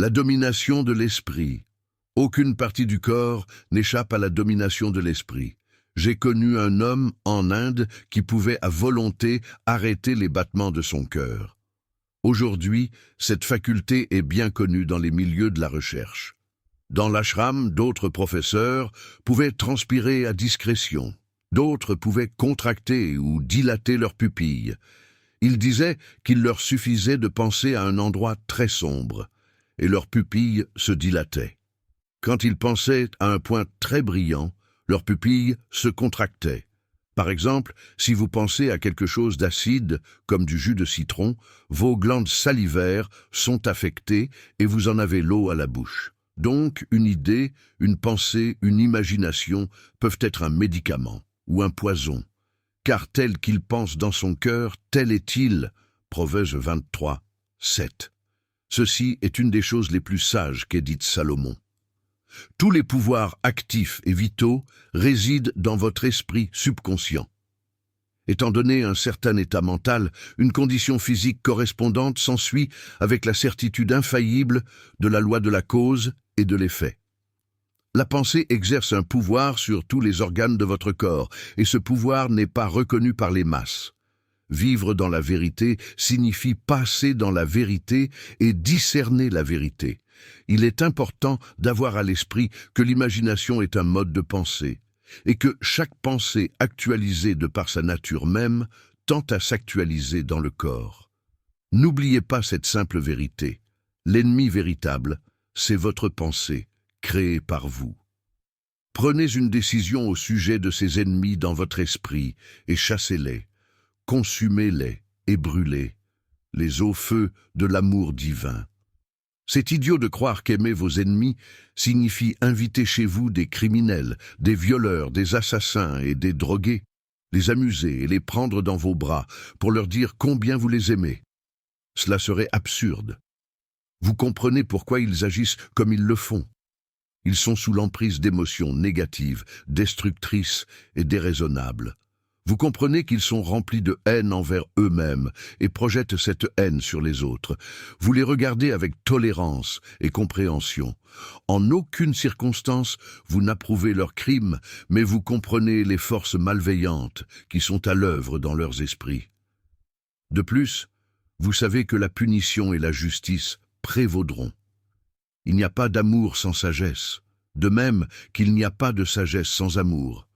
La domination de l'esprit. Aucune partie du corps n'échappe à la domination de l'esprit. J'ai connu un homme en Inde qui pouvait à volonté arrêter les battements de son cœur. Aujourd'hui, cette faculté est bien connue dans les milieux de la recherche. Dans l'ashram, d'autres professeurs pouvaient transpirer à discrétion. D'autres pouvaient contracter ou dilater leurs pupilles. Ils disaient qu'il leur suffisait de penser à un endroit très sombre, et leurs pupilles se dilataient. Quand ils pensaient à un point très brillant, leurs pupilles se contractaient. Par exemple, si vous pensez à quelque chose d'acide, comme du jus de citron, vos glandes salivaires sont affectées et vous en avez l'eau à la bouche. Donc, une idée, une pensée, une imagination peuvent être un médicament ou un poison. Car tel qu'il pense dans son cœur, tel est-il. Proverbe 23, 7. Ceci est une des choses les plus sages qu'ait dites Salomon. Tous les pouvoirs actifs et vitaux résident dans votre esprit subconscient. Étant donné un certain état mental, une condition physique correspondante s'ensuit avec la certitude infaillible de la loi de la cause et de l'effet. La pensée exerce un pouvoir sur tous les organes de votre corps, et ce pouvoir n'est pas reconnu par les masses. Vivre dans la vérité signifie passer dans la vérité et discerner la vérité. Il est important d'avoir à l'esprit que l'imagination est un mode de pensée, et que chaque pensée actualisée de par sa nature même tend à s'actualiser dans le corps. N'oubliez pas cette simple vérité. L'ennemi véritable, c'est votre pensée, créée par vous. Prenez une décision au sujet de ces ennemis dans votre esprit et chassez-les, consumez-les et brûlez, les au feu de l'amour divin. C'est idiot de croire qu'aimer vos ennemis signifie inviter chez vous des criminels, des violeurs, des assassins et des drogués, les amuser et les prendre dans vos bras pour leur dire combien vous les aimez. Cela serait absurde. Vous comprenez pourquoi ils agissent comme ils le font. Ils sont sous l'emprise d'émotions négatives, destructrices et déraisonnables. Vous comprenez qu'ils sont remplis de haine envers eux-mêmes et projettent cette haine sur les autres. Vous les regardez avec tolérance et compréhension. En aucune circonstance, vous n'approuvez leurs crimes, mais vous comprenez les forces malveillantes qui sont à l'œuvre dans leurs esprits. De plus, vous savez que la punition et la justice prévaudront. Il n'y a pas d'amour sans sagesse, de même qu'il n'y a pas de sagesse sans amour.